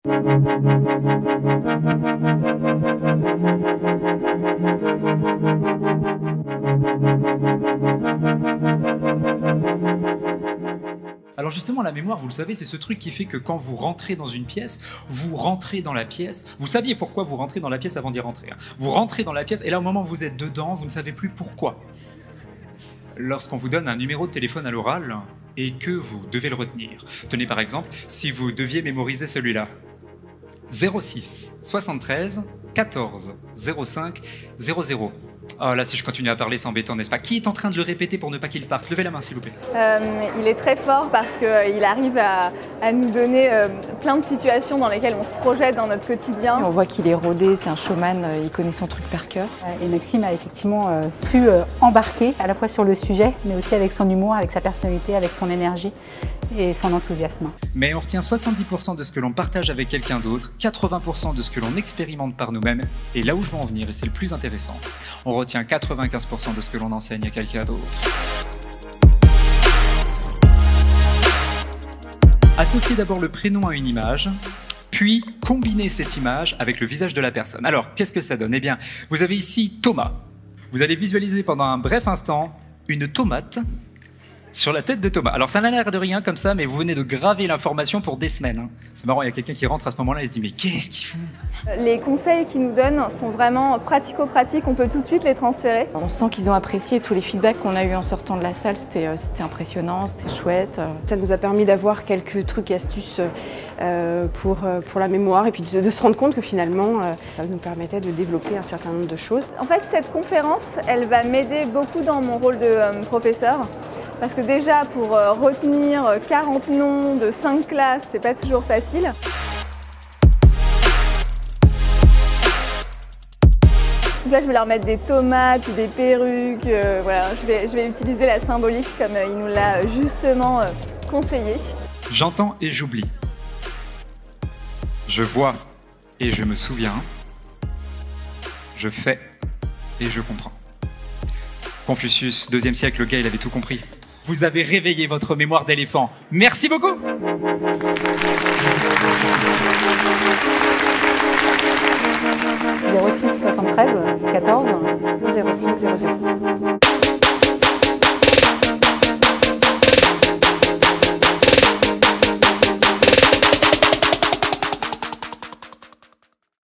Alors justement, la mémoire, vous le savez, c'est ce truc qui fait que quand vous rentrez dans une pièce, vous rentrez dans la pièce. Vous saviez pourquoi vous rentrez dans la pièce avant d'y rentrer, hein. Vous rentrez dans la pièce et là, au moment où vous êtes dedans, vous ne savez plus pourquoi. Lorsqu'on vous donne un numéro de téléphone à l'oral et que vous devez le retenir. Tenez par exemple, si vous deviez mémoriser celui-là. 06 73 14 05 00. Oh là, si je continue à parler, c'est embêtant, n'est-ce pas? Qui est en train de le répéter pour ne pas qu'il parte? Levez la main, s'il vous plaît. Il est très fort parce qu'il arrive à nous donner plein de situations dans lesquelles on se projette dans notre quotidien. On voit qu'il est rodé, c'est un showman, il connaît son truc par cœur. Et Maxime a effectivement su embarquer à la fois sur le sujet, mais aussi avec son humour, avec sa personnalité, avec son énergie et son enthousiasme. Mais on retient 70% de ce que l'on partage avec quelqu'un d'autre, 80% de ce que l'on expérimente par nous-mêmes, et là où je veux en venir, et c'est le plus intéressant, on retient 95% de ce que l'on enseigne à quelqu'un d'autre. Associez d'abord le prénom à une image, puis combinez cette image avec le visage de la personne. Alors, qu'est-ce que ça donne? Eh bien, vous avez ici Thomas. Vous allez visualiser pendant un bref instant une tomate sur la tête de Thomas. Alors ça n'a l'air de rien comme ça, mais vous venez de graver l'information pour des semaines, hein. C'est marrant, il y a quelqu'un qui rentre à ce moment-là et se dit « mais qu'est-ce qu'ils font ?» Les conseils qu'ils nous donnent sont vraiment pratico-pratiques, on peut tout de suite les transférer. On sent qu'ils ont apprécié tous les feedbacks qu'on a eu en sortant de la salle, c'était impressionnant, c'était chouette. Ça nous a permis d'avoir quelques trucs et astuces pour la mémoire et puis de se rendre compte que finalement ça nous permettait de développer un certain nombre de choses. En fait, cette conférence, elle va m'aider beaucoup dans mon rôle de professeur. Parce que déjà, pour retenir 40 noms de 5 classes, c'est pas toujours facile. Donc là, je vais leur mettre des tomates ou des perruques. Voilà, je vais utiliser la symbolique comme il nous l'a justement conseillé. J'entends et j'oublie. Je vois et je me souviens. Je fais et je comprends. Confucius, 2e siècle, le gars, il avait tout compris. Vous avez réveillé votre mémoire d'éléphant. Merci beaucoup. 06 73 14 05 00.